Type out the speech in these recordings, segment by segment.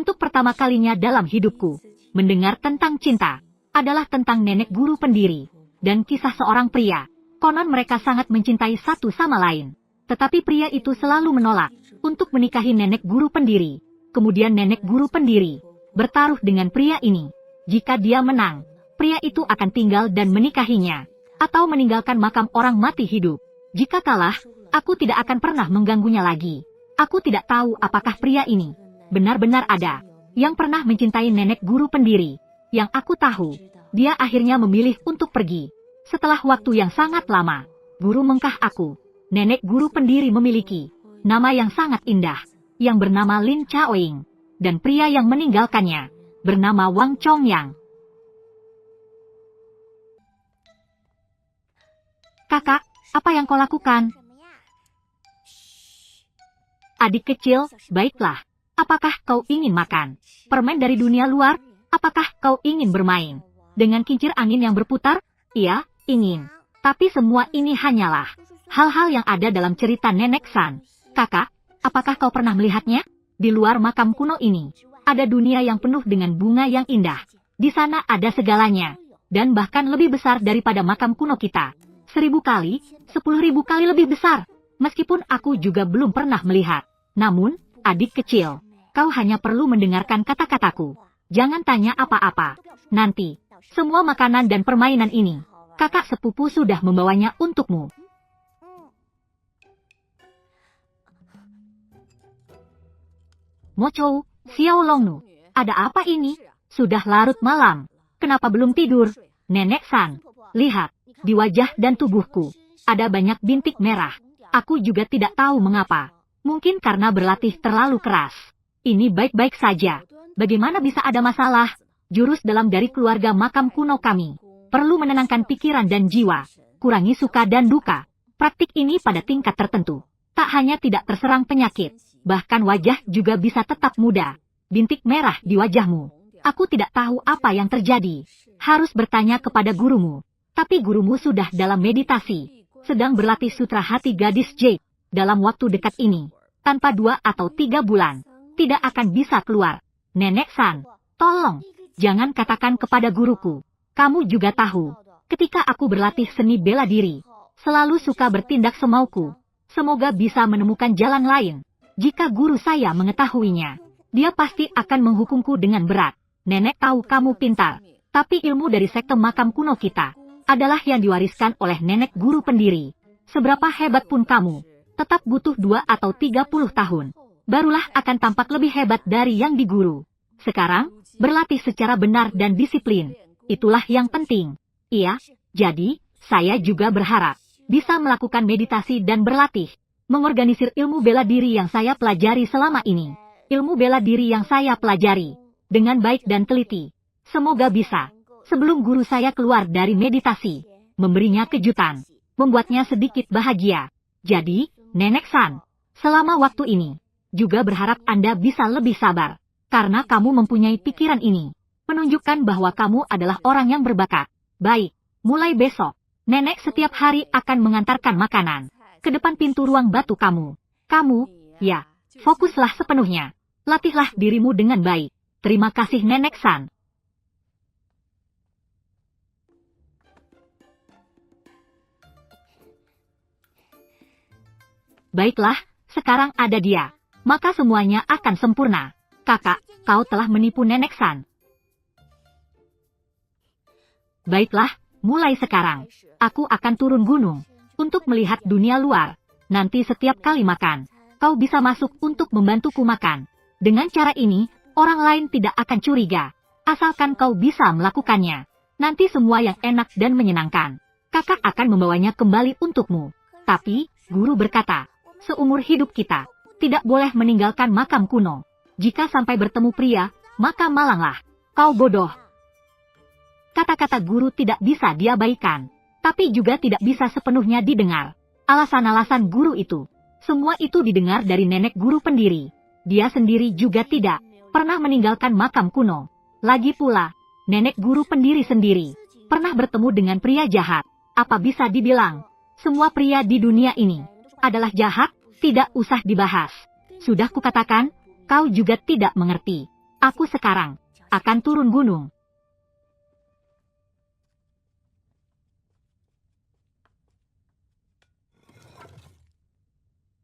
Untuk pertama kalinya dalam hidupku, mendengar tentang cinta adalah tentang nenek guru pendiri dan kisah seorang pria. Konon mereka sangat mencintai satu sama lain. Tetapi pria itu selalu menolak untuk menikahi nenek guru pendiri. Kemudian nenek guru pendiri bertaruh dengan pria ini. Jika dia menang, pria itu akan tinggal dan menikahinya, atau meninggalkan makam orang mati hidup. Jika kalah, aku tidak akan pernah mengganggunya lagi. Aku tidak tahu apakah pria ini benar-benar ada yang pernah mencintai nenek guru pendiri. Yang aku tahu, dia akhirnya memilih untuk pergi. Setelah waktu yang sangat lama, guru mengkah aku, nenek guru pendiri memiliki nama yang sangat indah, yang bernama Lin Chaoying, dan pria yang meninggalkannya bernama Wang Chongyang. Kakak, apa yang kau lakukan? Adik kecil, baiklah. Apakah kau ingin makan permen dari dunia luar? Apakah kau ingin bermain dengan kincir angin yang berputar? Iya, ingin. Tapi semua ini hanyalah hal-hal yang ada dalam cerita Nenek San. Kakak, apakah kau pernah melihatnya? Di luar makam kuno ini, ada dunia yang penuh dengan bunga yang indah. Di sana ada segalanya, dan bahkan lebih besar daripada makam kuno kita. 1000 kali, 10.000 kali lebih besar. Meskipun aku juga belum pernah melihat. Namun, adik kecil, kau hanya perlu mendengarkan kata-kataku. Jangan tanya apa-apa. Nanti, semua makanan dan permainan ini, kakak sepupu sudah membawanya untukmu. Mochou, Xiao Longnu, ada apa ini? Sudah larut malam. Kenapa belum tidur? Nenek San, lihat, di wajah dan tubuhku, ada banyak bintik merah. Aku juga tidak tahu mengapa. Mungkin karena berlatih terlalu keras. Ini baik-baik saja. Bagaimana bisa ada masalah? Jurus dalam dari keluarga makam kuno kami perlu menenangkan pikiran dan jiwa, kurangi suka dan duka. Praktik ini pada tingkat tertentu tak hanya tidak terserang penyakit, bahkan wajah juga bisa tetap muda. Bintik merah di wajahmu. Aku tidak tahu apa yang terjadi. Harus bertanya kepada gurumu. Tapi gurumu sudah dalam meditasi, sedang berlatih sutra hati gadis Jade. Dalam waktu dekat ini, tanpa 2 atau 3 bulan, tidak akan bisa keluar. Nenek San, tolong, jangan katakan kepada guruku. Kamu juga tahu, ketika aku berlatih seni bela diri, selalu suka bertindak semauku. Semoga bisa menemukan jalan lain. Jika guru saya mengetahuinya, dia pasti akan menghukumku dengan berat. Nenek tahu kamu pintar, tapi ilmu dari sekte makam kuno kita adalah yang diwariskan oleh nenek guru pendiri. Seberapa hebat pun kamu, tetap butuh 2 atau 30 tahun. Barulah akan tampak lebih hebat dari yang diguru. Sekarang, berlatih secara benar dan disiplin. Itulah yang penting. Iya, jadi, saya juga berharap bisa melakukan meditasi dan berlatih. Mengorganisir ilmu bela diri yang saya pelajari selama ini. Ilmu bela diri yang saya pelajari dengan baik dan teliti. Semoga bisa, sebelum guru saya keluar dari meditasi, memberinya kejutan, membuatnya sedikit bahagia. Jadi, Nenek San, selama waktu ini, juga berharap Anda bisa lebih sabar. Karena kamu mempunyai pikiran ini, menunjukkan bahwa kamu adalah orang yang berbakat. Baik, mulai besok, Nenek setiap hari akan mengantarkan makanan ke depan pintu ruang batu kamu. Kamu, ya, fokuslah sepenuhnya. Latihlah dirimu dengan baik. Terima kasih Nenek San. Baiklah, sekarang ada dia. Maka semuanya akan sempurna. Kakak, kau telah menipu Nenek San. Baiklah, mulai sekarang, aku akan turun gunung untuk melihat dunia luar. Nanti setiap kali makan, kau bisa masuk untuk membantuku makan. Dengan cara ini, orang lain tidak akan curiga. Asalkan kau bisa melakukannya. Nanti semua yang enak dan menyenangkan, kakak akan membawanya kembali untukmu. Tapi, guru berkata, seumur hidup kita tidak boleh meninggalkan makam kuno. Jika sampai bertemu pria, maka malanglah. Kau bodoh. Kata-kata guru tidak bisa diabaikan, tapi juga tidak bisa sepenuhnya didengar. Alasan-alasan guru itu, semua itu didengar dari nenek guru pendiri. Dia sendiri juga tidak pernah meninggalkan makam kuno. Lagi pula, nenek guru pendiri sendiri pernah bertemu dengan pria jahat. Apa bisa dibilang, semua pria di dunia ini adalah jahat? Tidak usah dibahas. Sudah kukatakan, kau juga tidak mengerti. Aku sekarang akan turun gunung.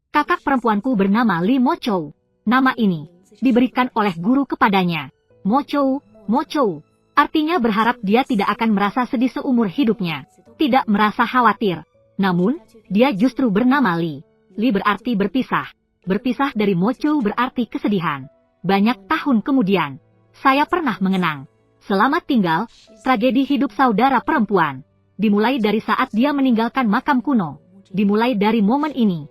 Kakak perempuanku bernama Li Mo Chou. Nama ini diberikan oleh guru kepadanya. Mo Chou, artinya berharap dia tidak akan merasa sedih seumur hidupnya. Tidak merasa khawatir. Namun, dia justru bernama Li. Li berarti berpisah. Berpisah dari Mo Chou berarti kesedihan. Banyak tahun kemudian, saya pernah mengenang. Selamat tinggal, tragedi hidup saudara perempuan. Dimulai dari saat dia meninggalkan makam kuno. Dimulai dari momen ini.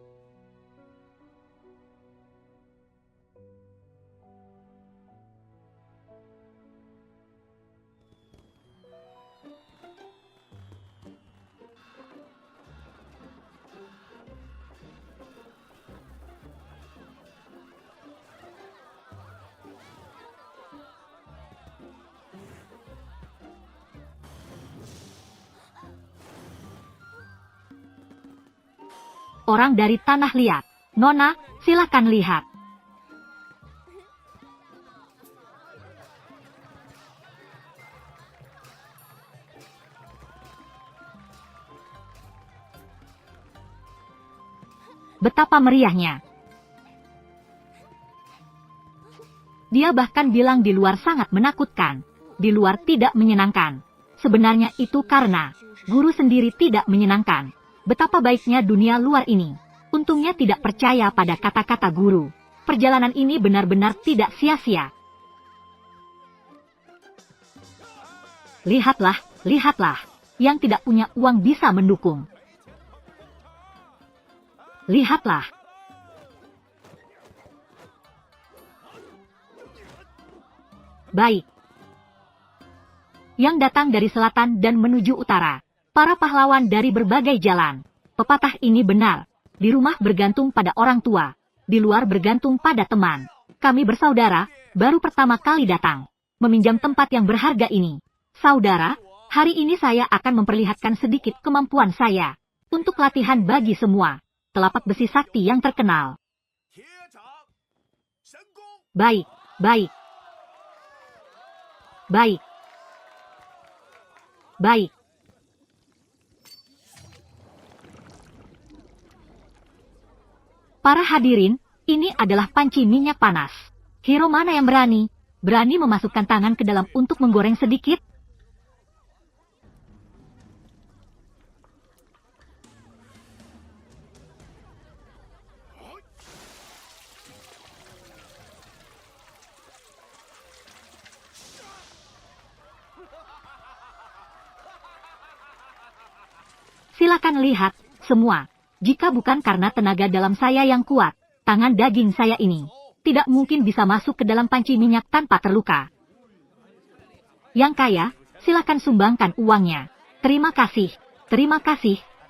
Orang dari tanah liat. Nona, silakan lihat. Betapa meriahnya. Dia bahkan bilang di luar sangat menakutkan. Di luar tidak menyenangkan. Sebenarnya itu karena guru sendiri tidak menyenangkan. Betapa baiknya dunia luar ini. Untungnya tidak percaya pada kata-kata guru. Perjalanan ini benar-benar tidak sia-sia. Lihatlah, lihatlah. Yang tidak punya uang bisa mendukung. Lihatlah. Baik. Yang datang dari selatan dan menuju utara. Para pahlawan dari berbagai jalan. Pepatah ini benar. Di rumah bergantung pada orang tua. Di luar bergantung pada teman. Kami bersaudara, baru pertama kali datang. Meminjam tempat yang berharga ini. Saudara, hari ini saya akan memperlihatkan sedikit kemampuan saya. Untuk latihan bagi semua. Telapak besi sakti yang terkenal. Baik, baik. Baik. Baik. Para hadirin, ini adalah panci minyak panas. Hero mana yang berani? Berani memasukkan tangan ke dalam untuk menggoreng sedikit? Silakan lihat, semua. Jika bukan karena tenaga dalam saya yang kuat, tangan daging saya ini tidak mungkin bisa masuk ke dalam panci minyak tanpa terluka. Yang kaya, silakan sumbangkan uangnya. Terima kasih,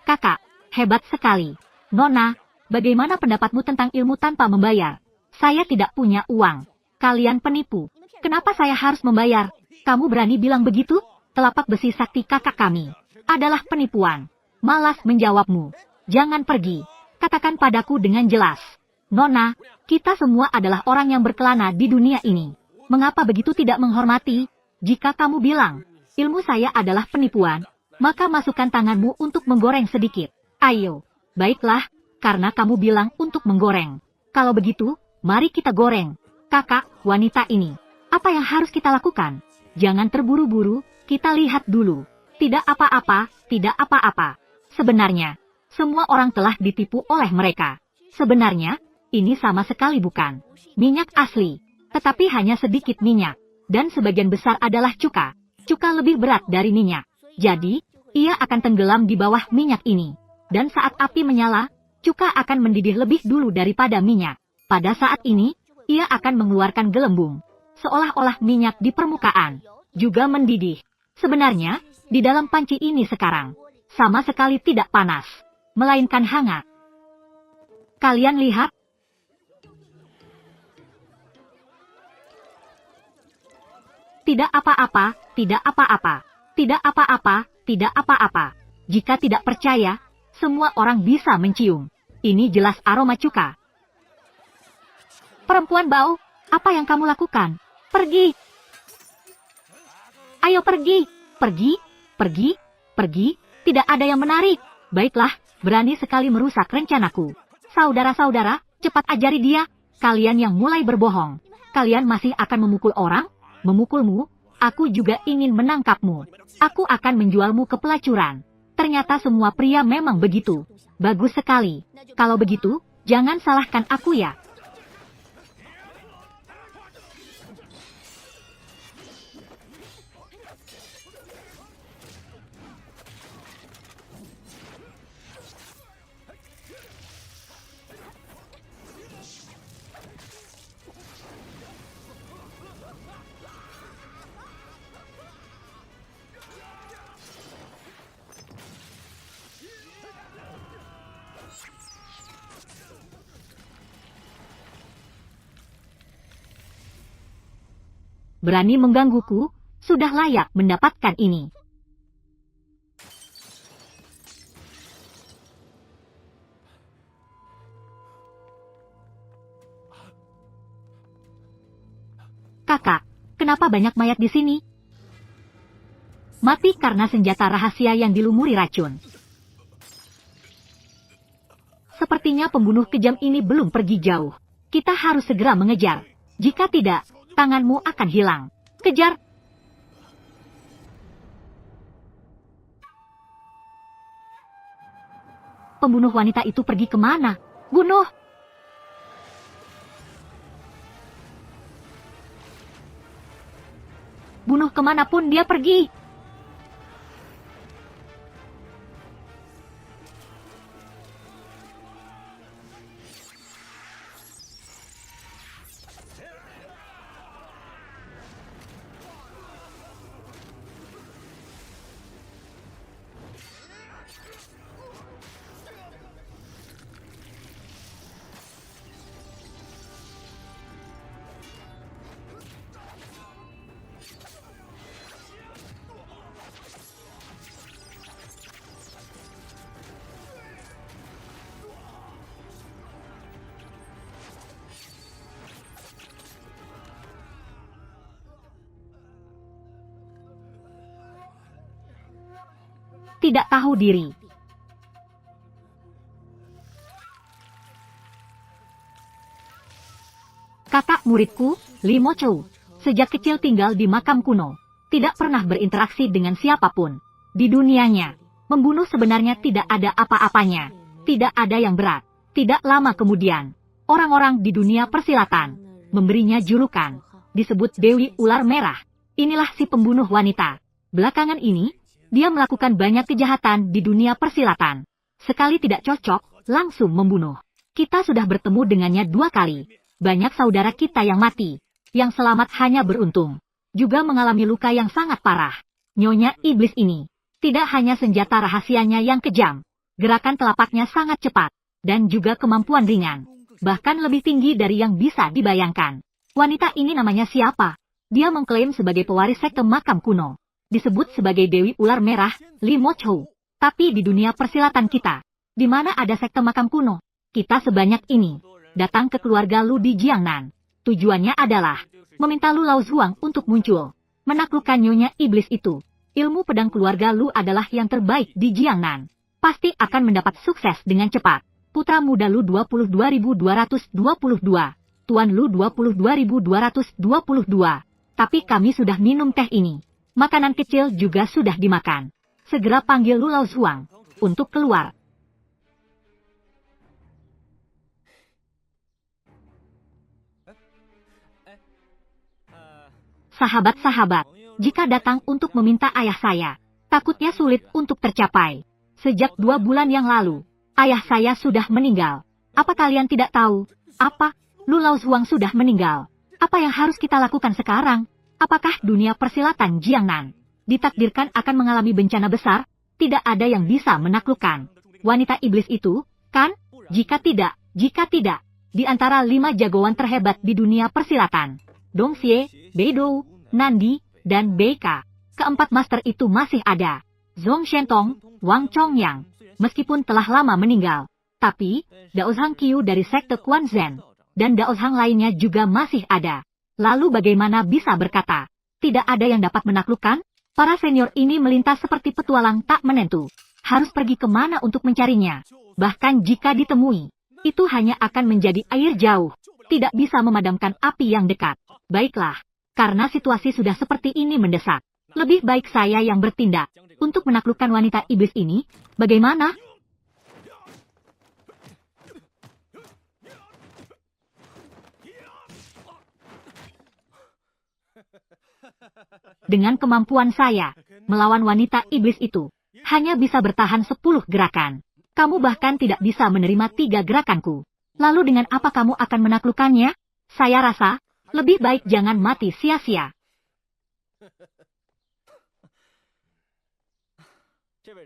kakak. Hebat sekali. Nona, bagaimana pendapatmu tentang ilmu tanpa membayar? Saya tidak punya uang. Kalian penipu. Kenapa saya harus membayar? Kamu berani bilang begitu? Telapak besi sakti kakak kami adalah penipuan. Malas menjawabmu. Jangan pergi. Katakan padaku dengan jelas. Nona, kita semua adalah orang yang berkelana di dunia ini. Mengapa begitu tidak menghormati? Jika kamu bilang, ilmu saya adalah penipuan, maka masukkan tanganmu untuk menggoreng sedikit. Ayo. Baiklah, karena kamu bilang untuk menggoreng. Kalau begitu, mari kita goreng. Kakak, wanita ini. Apa yang harus kita lakukan? Jangan terburu-buru, kita lihat dulu. Tidak apa-apa, tidak apa-apa. Sebenarnya, semua orang telah ditipu oleh mereka. Sebenarnya, ini sama sekali bukan minyak asli, tetapi hanya sedikit minyak, dan sebagian besar adalah cuka. Cuka lebih berat dari minyak. Jadi, ia akan tenggelam di bawah minyak ini. Dan saat api menyala, cuka akan mendidih lebih dulu daripada minyak. Pada saat ini, ia akan mengeluarkan gelembung. Seolah-olah minyak di permukaan juga mendidih. Sebenarnya, di dalam panci ini sekarang, sama sekali tidak panas, melainkan hangat. Kalian lihat? Tidak apa-apa, tidak apa-apa, tidak apa-apa, tidak apa-apa. Jika tidak percaya, semua orang bisa mencium. Ini jelas aroma cuka. Perempuan bau, apa yang kamu lakukan? Pergi! Ayo pergi! Pergi! Pergi! Pergi! Tidak ada yang menarik. Baiklah, berani sekali merusak rencanaku. Saudara-saudara, cepat ajari dia. Kalian yang mulai berbohong. Kalian masih akan memukul orang? Memukulmu? Aku juga ingin menangkapmu. Aku akan menjualmu ke pelacuran. Ternyata semua pria memang begitu. Bagus sekali. Kalau begitu, jangan salahkan aku ya. Berani menggangguku, sudah layak mendapatkan ini. Kakak, kenapa banyak mayat di sini? Mati karena senjata rahasia yang dilumuri racun. Sepertinya pembunuh kejam ini belum pergi jauh. Kita harus segera mengejar. Jika tidak, tanganmu akan hilang. Kejar! Pembunuh wanita itu pergi kemana? Bunuh! Bunuh kemanapun dia pergi! Tidak tahu diri. Kakak muridku, Li Mochou, sejak kecil tinggal di makam kuno. Tidak pernah berinteraksi dengan siapapun. Di dunianya, membunuh sebenarnya tidak ada apa-apanya. Tidak ada yang berat. Tidak lama kemudian, orang-orang di dunia persilatan memberinya julukan. Disebut Dewi Ular Merah. Inilah si pembunuh wanita. Belakangan ini, dia melakukan banyak kejahatan di dunia persilatan. Sekali tidak cocok, langsung membunuh. Kita sudah bertemu dengannya 2 kali. Banyak saudara kita yang mati. Yang selamat hanya beruntung. Juga mengalami luka yang sangat parah. Nyonya iblis ini. Tidak hanya senjata rahasianya yang kejam. Gerakan telapaknya sangat cepat. Dan juga kemampuan ringan. Bahkan lebih tinggi dari yang bisa dibayangkan. Wanita ini namanya siapa? Dia mengklaim sebagai pewaris sekte makam kuno. Disebut sebagai Dewi Ular Merah, Li Mochou. Tapi di dunia persilatan kita, di mana ada sekte makam kuno, kita sebanyak ini, datang ke keluarga Lu di Jiangnan. Tujuannya adalah, meminta Lu Laozuang untuk muncul, menaklukkan nyonya iblis itu. Ilmu pedang keluarga Lu adalah yang terbaik di Jiangnan. Pasti akan mendapat sukses dengan cepat. Putra muda Lu 22.222, Tuan Lu 22.222. Tapi kami sudah minum teh ini. Makanan kecil juga sudah dimakan. Segera panggil Lu Laozuang untuk keluar. Sahabat-sahabat, jika datang untuk meminta ayah saya, takutnya sulit untuk tercapai. Sejak 2 bulan yang lalu, ayah saya sudah meninggal. Apa kalian tidak tahu? Apa? Lu Laozuang sudah meninggal. Apa yang harus kita lakukan sekarang? Apakah dunia persilatan Jiangnan ditakdirkan akan mengalami bencana besar? Tidak ada yang bisa menaklukkan wanita iblis itu, kan? Jika tidak, di antara 5 jagoan terhebat di dunia persilatan, Dong Xie, Beidou, Nandi, dan Beika, keempat master itu masih ada. Zhong Shentong, Wang Chongyang, meskipun telah lama meninggal, tapi Dao Zhang Qiu dari sekte Quan Zhen dan Dao Zhang lainnya juga masih ada. Lalu bagaimana bisa berkata, tidak ada yang dapat menaklukkan? Para senior ini melintas seperti petualang tak menentu. Harus pergi kemana untuk mencarinya? Bahkan jika ditemui, itu hanya akan menjadi air jauh. Tidak bisa memadamkan api yang dekat. Baiklah, karena situasi sudah seperti ini mendesak. Lebih baik saya yang bertindak. Untuk menaklukkan wanita iblis ini, bagaimana? Dengan kemampuan saya, melawan wanita iblis itu, hanya bisa bertahan 10 gerakan. Kamu bahkan tidak bisa menerima 3 gerakanku. Lalu dengan apa kamu akan menaklukkannya? Saya rasa, lebih baik jangan mati sia-sia.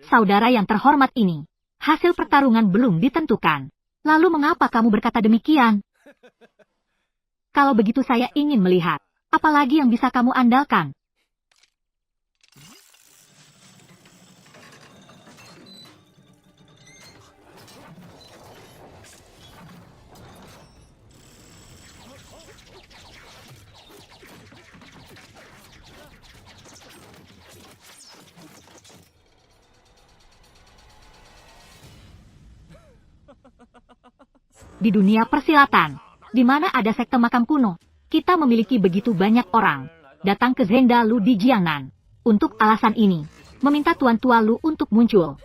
Saudara yang terhormat ini, hasil pertarungan belum ditentukan. Lalu mengapa kamu berkata demikian? Kalau begitu saya ingin melihat, apalagi yang bisa kamu andalkan? Di dunia persilatan, di mana ada sekte makam kuno, kita memiliki begitu banyak orang datang ke Zenda Lu di Jiangnan. Untuk alasan ini, meminta Tuan Tua Lu untuk muncul.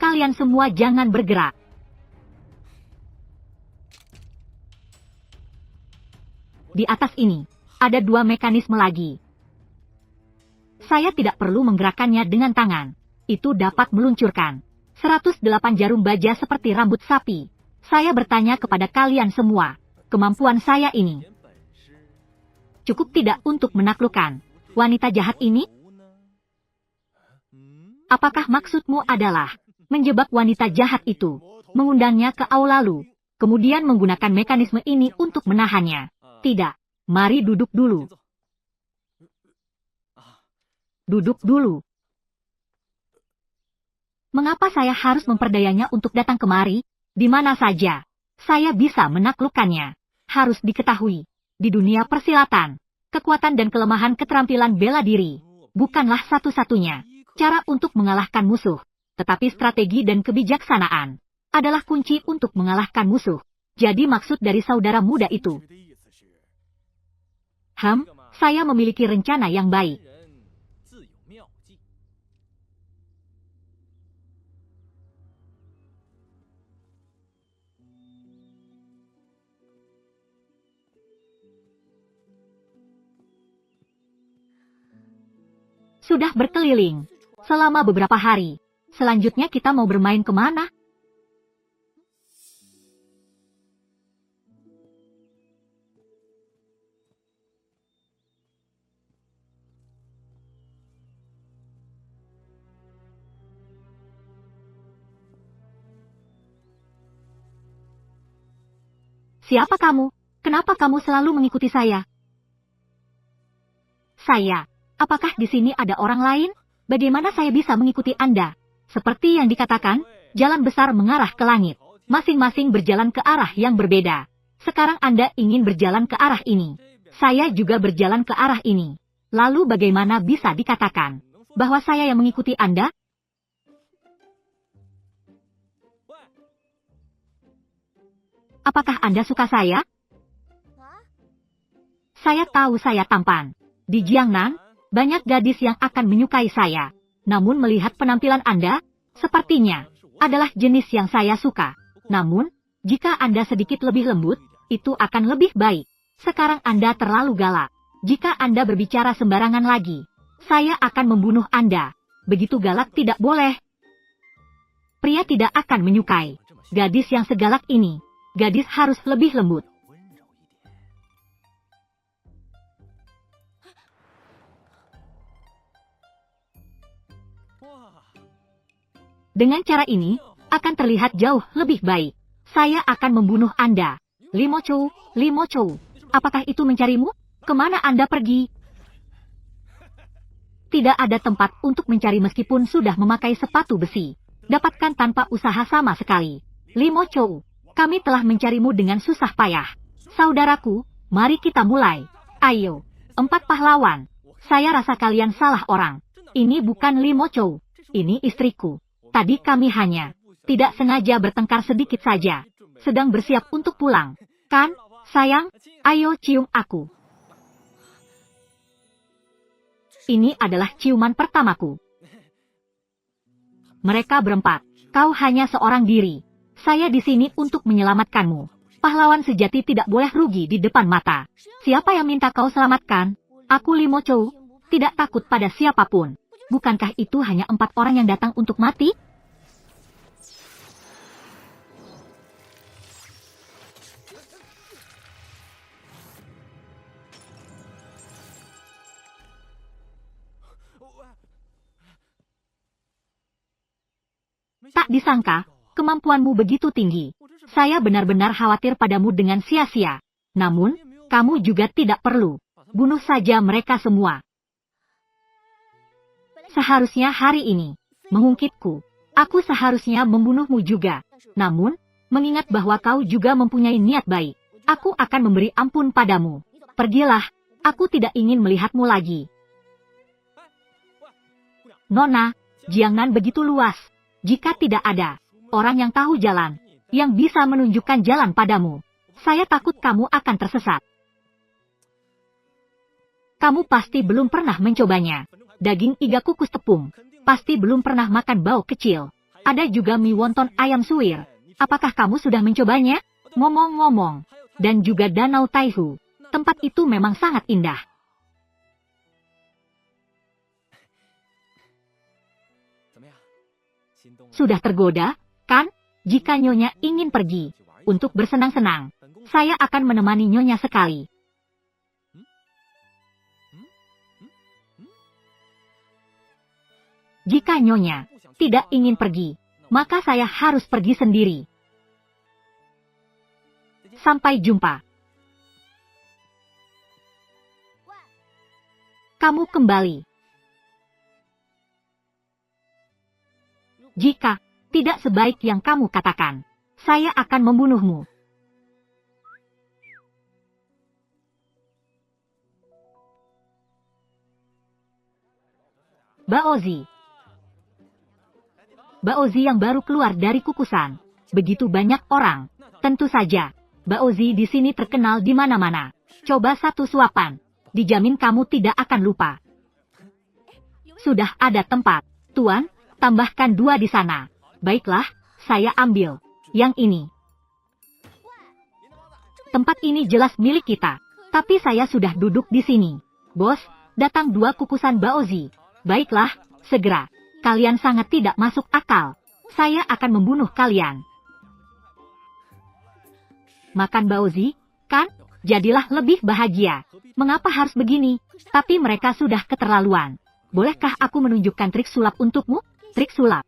Kalian semua jangan bergerak. Di atas ini, ada 2 mekanisme lagi. Saya tidak perlu menggerakkannya dengan tangan. Itu dapat meluncurkan 108 jarum baja seperti rambut sapi. Saya bertanya kepada kalian semua, kemampuan saya ini cukup tidak untuk menaklukkan wanita jahat ini? Apakah maksudmu adalah menjebak wanita jahat itu, mengundangnya ke aula Lu, kemudian menggunakan mekanisme ini untuk menahannya? Tidak, mari duduk dulu. Duduk dulu. Mengapa saya harus memperdayanya untuk datang kemari? Di mana saja saya bisa menaklukkannya. Harus diketahui, di dunia persilatan, kekuatan dan kelemahan keterampilan bela diri bukanlah satu-satunya cara untuk mengalahkan musuh, tetapi strategi dan kebijaksanaan adalah kunci untuk mengalahkan musuh. Jadi maksud dari saudara muda itu, saya memiliki rencana yang baik. Sudah berkeliling selama beberapa hari. Selanjutnya kita mau bermain kemana? Siapa kamu? Kenapa kamu selalu mengikuti saya? Saya. Apakah di sini ada orang lain? Bagaimana saya bisa mengikuti Anda? Seperti yang dikatakan, jalan besar mengarah ke langit. Masing-masing berjalan ke arah yang berbeda. Sekarang Anda ingin berjalan ke arah ini. Saya juga berjalan ke arah ini. Lalu bagaimana bisa dikatakan bahwa saya yang mengikuti Anda? Apakah Anda suka saya? Saya tahu saya tampan. Di Jiangnan, banyak gadis yang akan menyukai saya. Namun melihat penampilan Anda, sepertinya adalah jenis yang saya suka. Namun, jika Anda sedikit lebih lembut, itu akan lebih baik. Sekarang Anda terlalu galak. Jika Anda berbicara sembarangan lagi, saya akan membunuh Anda. Begitu galak tidak boleh. Pria tidak akan menyukai gadis yang segalak ini. Gadis harus lebih lembut. Dengan cara ini, akan terlihat jauh lebih baik. Saya akan membunuh Anda. Limo Chou, apakah itu mencarimu? Kemana Anda pergi? Tidak ada tempat untuk mencari meskipun sudah memakai sepatu besi. Dapatkan tanpa usaha sama sekali. Limo Chou, kami telah mencarimu dengan susah payah. Saudaraku, mari kita mulai. Ayo, 4 pahlawan. Saya rasa kalian salah orang. Ini bukan Limo Chou. Ini istriku. Tadi kami hanya tidak sengaja bertengkar sedikit saja. Sedang bersiap untuk pulang. Kan, sayang? Ayo cium aku. Ini adalah ciuman pertamaku. Mereka berempat. Kau hanya seorang diri. Saya di sini untuk menyelamatkanmu. Pahlawan sejati tidak boleh rugi di depan mata. Siapa yang minta kau selamatkan? Aku Limo Chou. Tidak takut pada siapapun. Bukankah itu hanya 4 orang yang datang untuk mati? Tak disangka, kemampuanmu begitu tinggi. Saya benar-benar khawatir padamu dengan sia-sia. Namun, kamu juga tidak perlu. Bunuh saja mereka semua. Seharusnya hari ini, mengungkitku. Aku seharusnya membunuhmu juga. Namun, mengingat bahwa kau juga mempunyai niat baik, aku akan memberi ampun padamu. Pergilah, aku tidak ingin melihatmu lagi. Nona, Jiangnan begitu luas. Jika tidak ada orang yang tahu jalan, yang bisa menunjukkan jalan padamu, saya takut kamu akan tersesat. Kamu pasti belum pernah mencobanya. Daging iga kukus tepung. Pasti belum pernah makan bau kecil. Ada juga mie wonton ayam suwir. Apakah kamu sudah mencobanya? Ngomong-ngomong. Dan juga Danau Taihu. Tempat itu memang sangat indah. Sudah tergoda, kan? Jika Nyonya ingin pergi untuk bersenang-senang, saya akan menemani Nyonya sekali. Jika Nyonya tidak ingin pergi, maka saya harus pergi sendiri. Sampai jumpa. Kamu kembali. Jika tidak sebaik yang kamu katakan, saya akan membunuhmu. Baozi. Baozi yang baru keluar dari kukusan. Begitu banyak orang. Tentu saja, Baozi di sini terkenal di mana-mana. Coba satu suapan. Dijamin kamu tidak akan lupa. Sudah ada tempat. Tuan, tambahkan 2 di sana. Baiklah, saya ambil yang ini. Tempat ini jelas milik kita. Tapi saya sudah duduk di sini. Bos, datang 2 kukusan Baozi. Baiklah, segera. Kalian sangat tidak masuk akal. Saya akan membunuh kalian. Makan Baozi, kan? Jadilah lebih bahagia. Mengapa harus begini? Tapi mereka sudah keterlaluan. Bolehkah aku menunjukkan trik sulap untukmu? Trik sulap.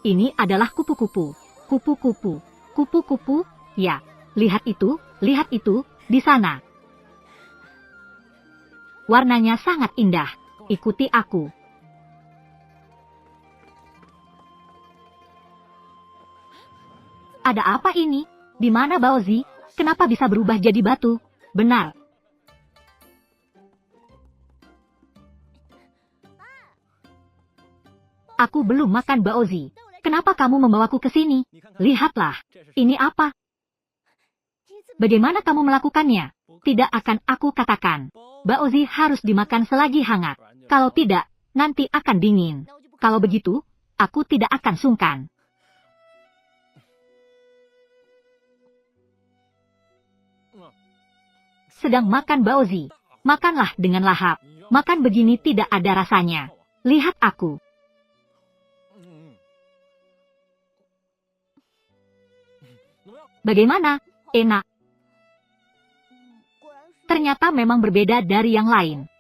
Ini adalah kupu-kupu. Kupu-kupu. Kupu-kupu, ya. Lihat itu, di sana. Warnanya sangat indah. Ikuti aku. Ada apa ini? Di mana Baozi? Kenapa bisa berubah jadi batu? Benar. Aku belum makan Baozi. Kenapa kamu membawaku ke sini? Lihatlah. Ini apa? Bagaimana kamu melakukannya? Tidak akan aku katakan. Baozi harus dimakan selagi hangat. Kalau tidak, nanti akan dingin. Kalau begitu, aku tidak akan sungkan. Sedang makan Baozi. Makanlah dengan lahap. Makan begini tidak ada rasanya. Lihat aku. Bagaimana? Enak. Ternyata memang berbeda dari yang lain.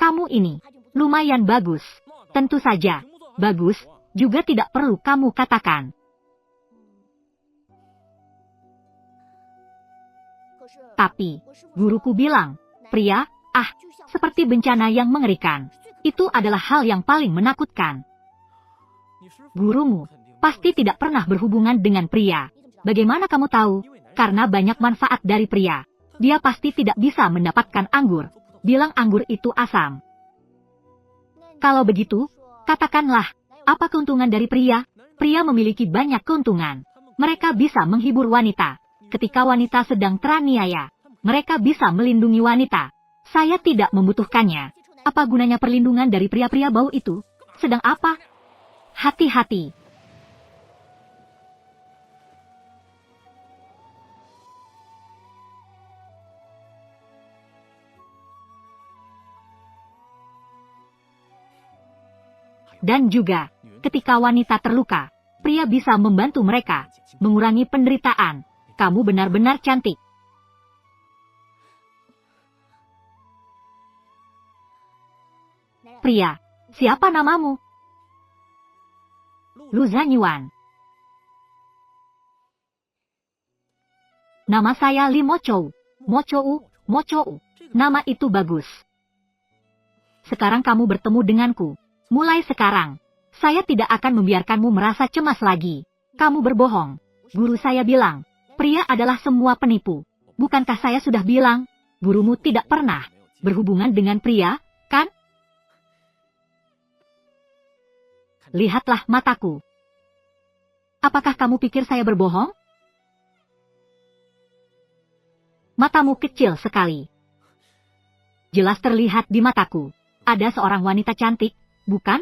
Kamu ini lumayan bagus. Tentu saja, bagus, juga tidak perlu kamu katakan. Tapi, guruku bilang, pria, seperti bencana yang mengerikan. Itu adalah hal yang paling menakutkan. Gurumu pasti tidak pernah berhubungan dengan pria. Bagaimana kamu tahu? Karena banyak manfaat dari pria. Dia pasti tidak bisa mendapatkan anggur. Bilang anggur itu asam. Kalau begitu, katakanlah, apa keuntungan dari pria? Pria memiliki banyak keuntungan. Mereka bisa menghibur wanita. Ketika wanita sedang teraniaya, mereka bisa melindungi wanita. Saya tidak membutuhkannya. Apa gunanya perlindungan dari pria-pria bau itu? Sedang apa? Hati-hati. Dan juga, ketika wanita terluka, pria bisa membantu mereka, mengurangi penderitaan. Kamu benar-benar cantik. Pria, siapa namamu? Lu Zanyuan. Nama saya Li Mochou. Mochou. Nama itu bagus. Sekarang kamu bertemu denganku. Mulai sekarang, saya tidak akan membiarkanmu merasa cemas lagi. Kamu berbohong. Guru saya bilang, pria adalah semua penipu. Bukankah saya sudah bilang, gurumu tidak pernah berhubungan dengan pria, kan? Lihatlah mataku. Apakah kamu pikir saya berbohong? Matamu kecil sekali. Jelas terlihat di mataku. Ada seorang wanita cantik, bukan?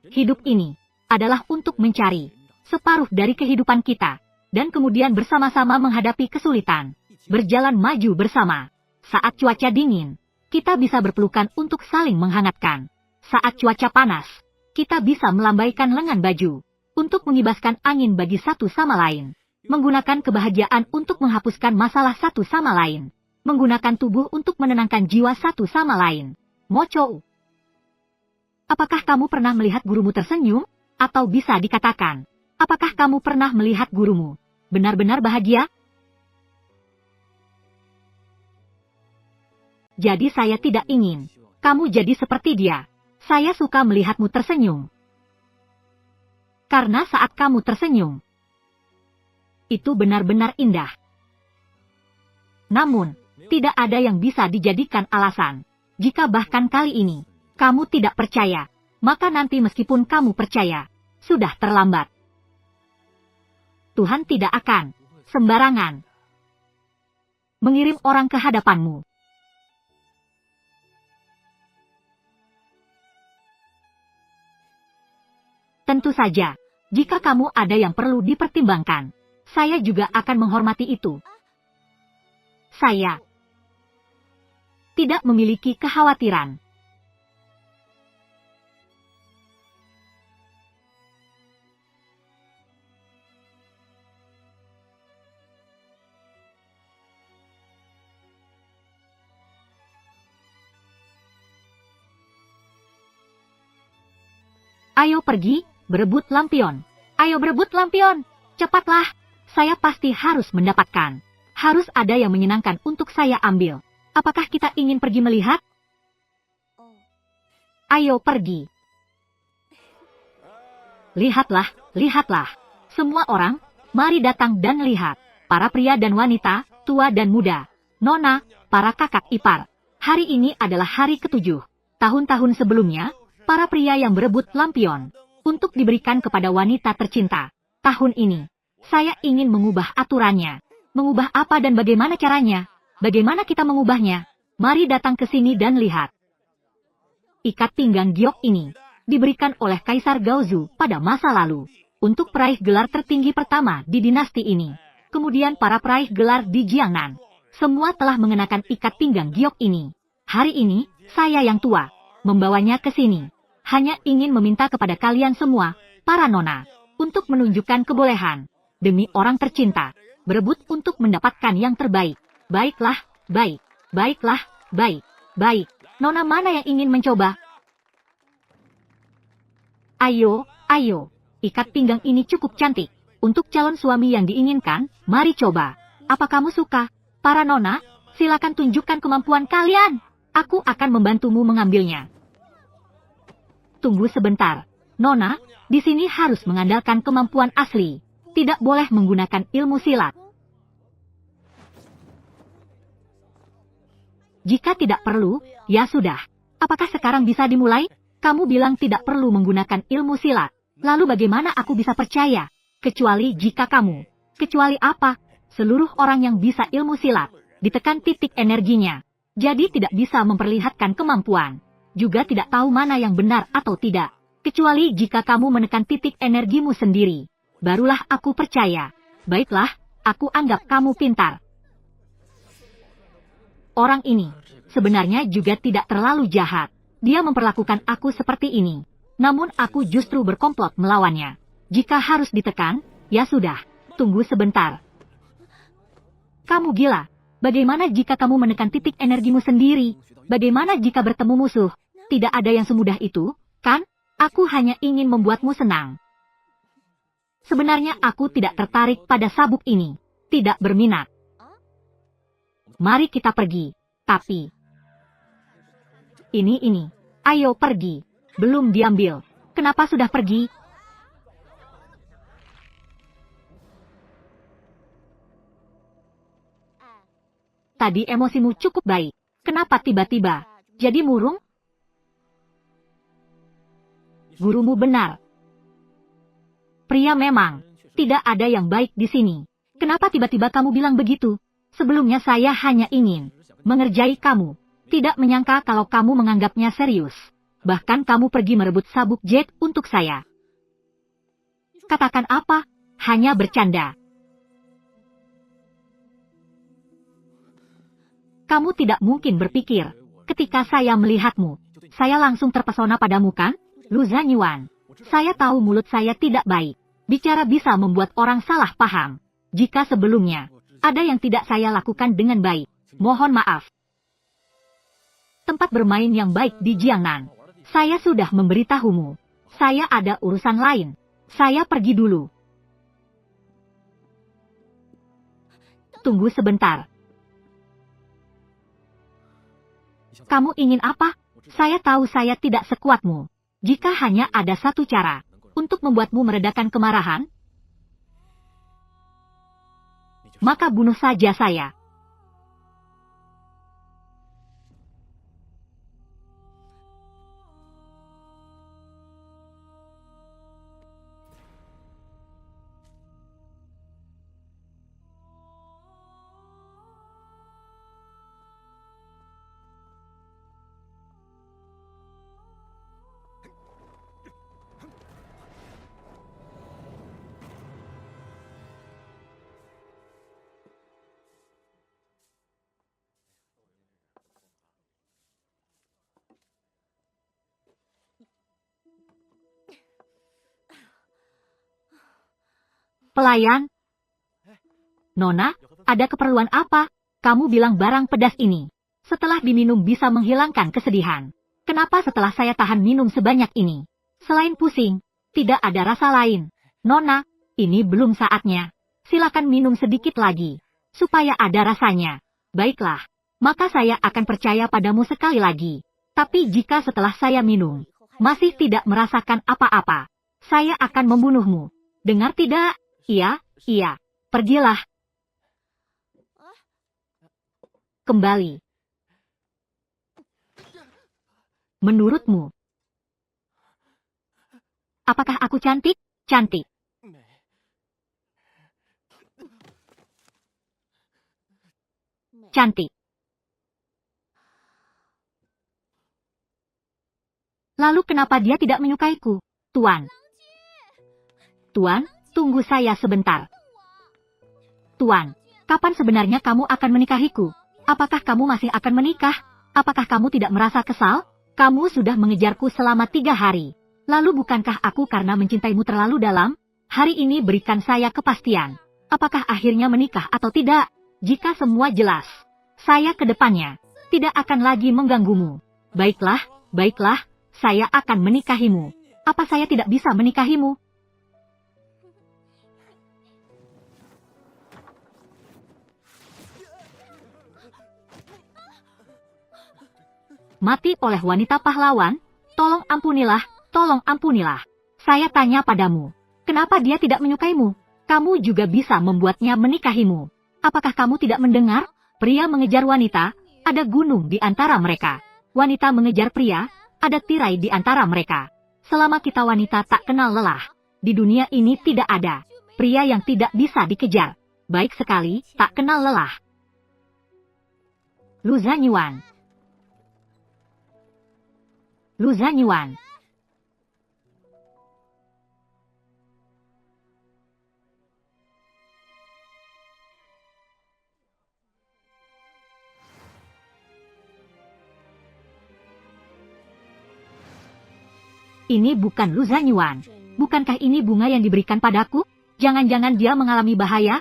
Hidup ini adalah untuk mencari separuh dari kehidupan kita, dan kemudian bersama-sama menghadapi kesulitan, berjalan maju bersama. Saat cuaca dingin, kita bisa berpelukan untuk saling menghangatkan. Saat cuaca panas, kita bisa melambaikan lengan baju untuk mengibaskan angin bagi satu sama lain, menggunakan kebahagiaan untuk menghapuskan masalah satu sama lain, menggunakan tubuh untuk menenangkan jiwa satu sama lain. Mochou. Apakah kamu pernah melihat gurumu tersenyum? Atau bisa dikatakan, apakah kamu pernah melihat gurumu benar-benar bahagia? Jadi saya tidak ingin kamu jadi seperti dia. Saya suka melihatmu tersenyum. Karena saat kamu tersenyum, itu benar-benar indah. Namun, tidak ada yang bisa dijadikan alasan. Jika bahkan kali ini, kamu tidak percaya, maka nanti meskipun kamu percaya, sudah terlambat. Tuhan tidak akan sembarangan mengirim orang ke hadapanmu. Tentu saja, jika kamu ada yang perlu dipertimbangkan, saya juga akan menghormati itu. Saya tidak memiliki kekhawatiran. Ayo pergi, berebut lampion. Ayo berebut lampion. Cepatlah. Saya pasti harus mendapatkan. Harus ada yang menyenangkan untuk saya ambil. Apakah kita ingin pergi melihat? Ayo pergi. Lihatlah, lihatlah. Semua orang, mari datang dan lihat. Para pria dan wanita, tua dan muda. Nona, para kakak ipar. Hari ini adalah hari ke-7. Tahun-tahun sebelumnya, para pria yang berebut lampion untuk diberikan kepada wanita tercinta. Tahun ini, saya ingin mengubah aturannya. Mengubah apa dan bagaimana caranya? Bagaimana kita mengubahnya? Mari datang ke sini dan lihat. Ikat pinggang giok ini diberikan oleh Kaisar Gaozu pada masa lalu untuk peraih gelar tertinggi pertama di dinasti ini. Kemudian para peraih gelar di Jiangnan semua telah mengenakan ikat pinggang giok ini. Hari ini, saya yang tua membawanya ke sini. Hanya ingin meminta kepada kalian semua, para nona, untuk menunjukkan kebolehan demi orang tercinta, berebut untuk mendapatkan yang terbaik. Baiklah, baik. Baiklah, baik. Baik. Nona mana yang ingin mencoba? Ayo, ayo. Ikat pinggang ini cukup cantik. Untuk calon suami yang diinginkan, mari coba. Apa kamu suka? Para nona, silakan tunjukkan kemampuan kalian. Aku akan membantumu mengambilnya. Tunggu sebentar. Nona, di sini harus mengandalkan kemampuan asli. Tidak boleh menggunakan ilmu silat. Jika tidak perlu, ya sudah. Apakah sekarang bisa dimulai? Kamu bilang tidak perlu menggunakan ilmu silat. Lalu bagaimana aku bisa percaya? Kecuali jika kamu. Kecuali apa? Seluruh orang yang bisa ilmu silat, ditekan titik energinya. Jadi tidak bisa memperlihatkan kemampuan. Juga tidak tahu mana yang benar atau tidak. Kecuali jika kamu menekan titik energimu sendiri. Barulah aku percaya. Baiklah, aku anggap kamu pintar. Orang ini sebenarnya juga tidak terlalu jahat. Dia memperlakukan aku seperti ini. Namun aku justru berkomplot melawannya. Jika harus ditekan, ya sudah. Tunggu sebentar. Kamu gila. Bagaimana jika kamu menekan titik energimu sendiri? Bagaimana jika bertemu musuh? Tidak ada yang semudah itu, kan? Aku hanya ingin membuatmu senang. Sebenarnya aku tidak tertarik pada sabuk ini. Tidak berminat. Mari kita pergi. Tapi ini. Ayo pergi. Belum diambil. Kenapa sudah pergi? Tadi emosimu cukup baik. Kenapa tiba-tiba jadi murung? Gurumu benar. Pria memang tidak ada yang baik di sini. Kenapa tiba-tiba kamu bilang begitu? Sebelumnya saya hanya ingin mengerjai kamu. Tidak menyangka kalau kamu menganggapnya serius. Bahkan kamu pergi merebut sabuk Jack untuk saya. Katakan apa? Hanya bercanda. Kamu tidak mungkin berpikir. Ketika saya melihatmu, saya langsung terpesona padamu kan? Lu Zanyuan. Saya tahu mulut saya tidak baik. Bicara bisa membuat orang salah paham. Jika sebelumnya ada yang tidak saya lakukan dengan baik, mohon maaf. Tempat bermain yang baik di Jiangnan. Saya sudah memberitahumu. Saya ada urusan lain. Saya pergi dulu. Tunggu sebentar. Kamu ingin apa? Saya tahu saya tidak sekuatmu. Jika hanya ada satu cara untuk membuatmu meredakan kemarahan, maka bunuh saja saya. Pelayan? Nona, ada keperluan apa? Kamu bilang barang pedas ini. Setelah diminum bisa menghilangkan kesedihan. Kenapa setelah saya tahan minum sebanyak ini? Selain pusing, tidak ada rasa lain. Nona, ini belum saatnya. Silakan minum sedikit lagi. Supaya ada rasanya. Baiklah, maka saya akan percaya padamu sekali lagi. Tapi jika setelah saya minum, masih tidak merasakan apa-apa, saya akan membunuhmu. Dengar tidak? Iya. Pergilah. Kembali. Menurutmu, apakah aku cantik? Cantik. Cantik. Lalu kenapa dia tidak menyukaiku? Tuan. Tuan, tunggu saya sebentar. Tuan, kapan sebenarnya kamu akan menikahiku? Apakah kamu masih akan menikah? Apakah kamu tidak merasa kesal? Kamu sudah mengejarku selama 3 hari. Lalu bukankah aku karena mencintaimu terlalu dalam? Hari ini berikan saya kepastian. Apakah akhirnya menikah atau tidak? Jika semua jelas, saya ke depannya tidak akan lagi mengganggumu. Baiklah, saya akan menikahimu. Apa saya tidak bisa menikahimu? Mati oleh wanita pahlawan? Tolong ampunilah, Tolong ampunilah. Saya tanya padamu, kenapa dia tidak menyukaimu? Kamu juga bisa membuatnya menikahimu. Apakah kamu tidak mendengar? Pria mengejar wanita, ada gunung di antara mereka. Wanita mengejar pria, ada tirai di antara mereka. Selama kita wanita tak kenal lelah, di dunia ini tidak ada pria yang tidak bisa dikejar. Baik sekali, tak kenal lelah. Lu Zanyuan. Lu Zanyuan. Ini bukan Lu Zanyuan. Bukankah ini bunga yang diberikan padaku? Jangan-jangan dia mengalami bahaya?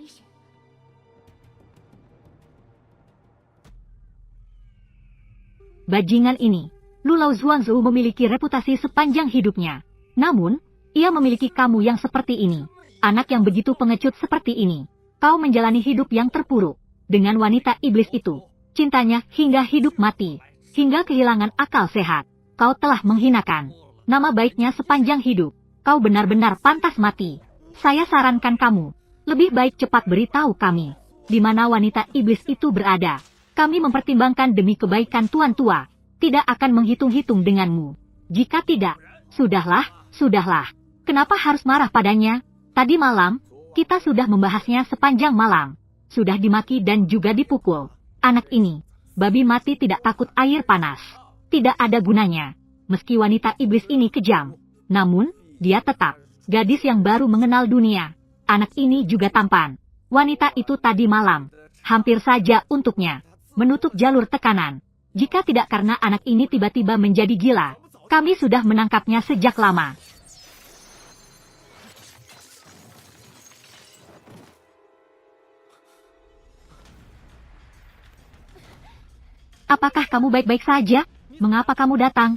Bajingan ini. Lu Lao Zhuangzhou memiliki reputasi sepanjang hidupnya. Namun, ia memiliki kamu yang seperti ini. Anak yang begitu pengecut seperti ini. Kau menjalani hidup yang terpuruk. Dengan wanita iblis itu. Cintanya hingga hidup mati. Hingga kehilangan akal sehat. Kau telah menghinakan nama baiknya sepanjang hidup. Kau benar-benar pantas mati. Saya sarankan kamu, lebih baik cepat beritahu kami, di mana wanita iblis itu berada. Kami mempertimbangkan demi kebaikan Tuan Tua, tidak akan menghitung-hitung denganmu. Jika tidak, sudahlah, sudahlah. Kenapa harus marah padanya? Tadi malam, kita sudah membahasnya sepanjang malam. Sudah dimaki dan juga dipukul. Anak ini, babi mati tidak takut air panas. Tidak ada gunanya. Meski wanita iblis ini kejam, namun, dia tetap gadis yang baru mengenal dunia. Anak ini juga tampan. Wanita itu tadi malam, hampir saja untuknya menutup jalur tekanan. Jika tidak karena anak ini tiba-tiba menjadi gila, kami sudah menangkapnya sejak lama. Apakah kamu baik-baik saja? Mengapa kamu datang?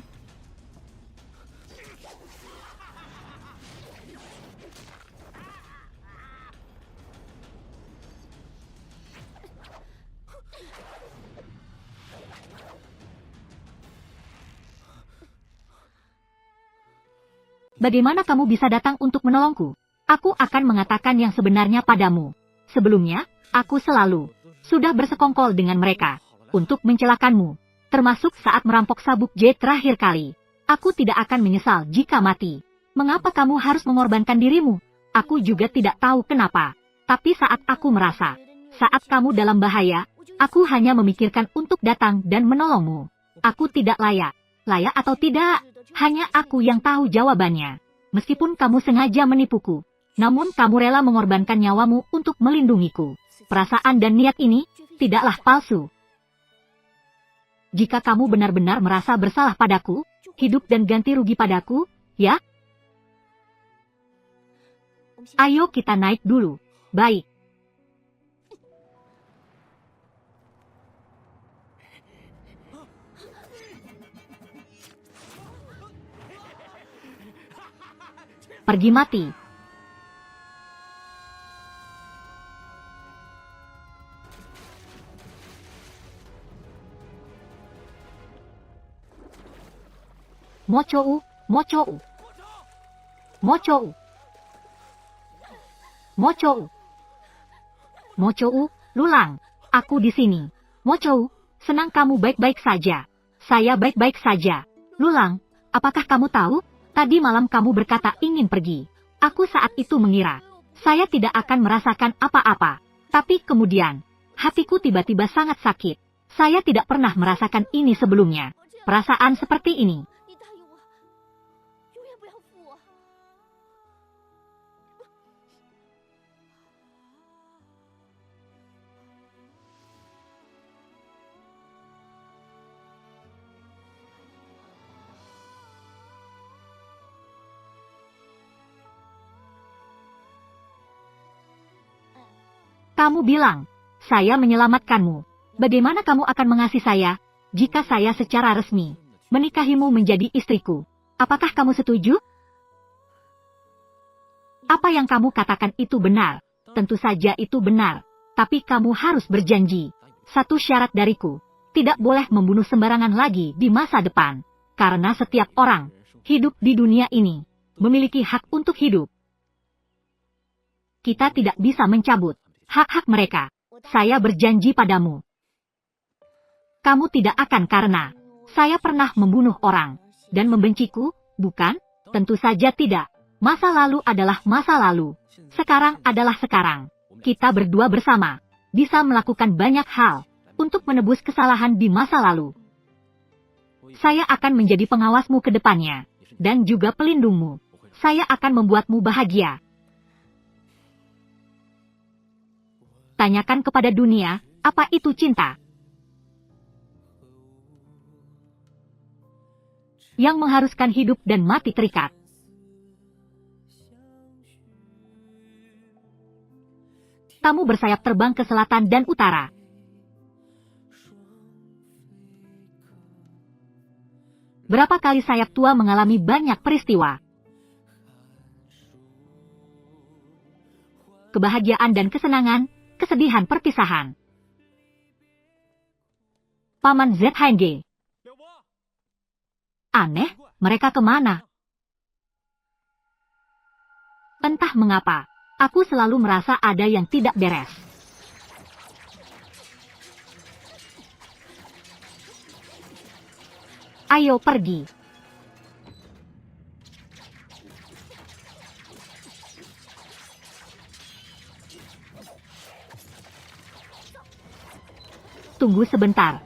Bagaimana kamu bisa datang untuk menolongku? Aku akan mengatakan yang sebenarnya padamu. Sebelumnya, aku selalu sudah bersekongkol dengan mereka untuk mencelakanmu, termasuk saat merampok sabuk J terakhir kali. Aku tidak akan menyesal jika mati. Mengapa kamu harus mengorbankan dirimu? Aku juga tidak tahu kenapa. Tapi saat aku merasa, saat kamu dalam bahaya, aku hanya memikirkan untuk datang dan menolongmu. Aku tidak layak. Layak atau tidak? Hanya aku yang tahu jawabannya. Meskipun kamu sengaja menipuku, namun kamu rela mengorbankan nyawamu untuk melindungiku. Perasaan dan niat ini tidaklah palsu. Jika kamu benar-benar merasa bersalah padaku, hidup dan ganti rugi padaku, ya? Ayo kita naik dulu. Baik. Pergi mati. Mochou, Mochou. Mochou. Mochou. Mochou, Lulang. Aku di sini. Mochou, senang kamu baik-baik saja. Saya baik-baik saja. Lulang, apakah kamu tahu? Tadi malam kamu berkata ingin pergi. Aku saat itu mengira saya tidak akan merasakan apa-apa. Tapi kemudian, hatiku tiba-tiba sangat sakit. Saya tidak pernah merasakan ini sebelumnya. Perasaan seperti ini. Kamu bilang, saya menyelamatkanmu. Bagaimana kamu akan mengasihi saya, jika saya secara resmi menikahimu menjadi istriku? Apakah kamu setuju? Apa yang kamu katakan itu benar. Tentu saja itu benar. Tapi kamu harus berjanji. Satu syarat dariku, tidak boleh membunuh sembarangan lagi di masa depan. Karena setiap orang hidup di dunia ini, memiliki hak untuk hidup. Kita tidak bisa mencabut hak-hak mereka. Saya berjanji padamu. Kamu tidak akan karena saya pernah membunuh orang dan membenciku, bukan? Tentu saja tidak. Masa lalu adalah masa lalu. Sekarang adalah sekarang. Kita berdua bersama bisa melakukan banyak hal untuk menebus kesalahan di masa lalu. Saya akan menjadi pengawasmu ke depannya dan juga pelindungmu. Saya akan membuatmu bahagia. Tanyakan kepada dunia, apa itu cinta? Yang mengharuskan hidup dan mati terikat. Kamu bersayap terbang ke selatan dan utara. Berapa kali sayap tua mengalami banyak peristiwa. Kebahagiaan dan kesenangan, kesedihan perpisahan. Paman ZHNG. Aneh, mereka kemana? Entah mengapa, aku selalu merasa ada yang tidak beres. Ayo pergi. Tunggu sebentar.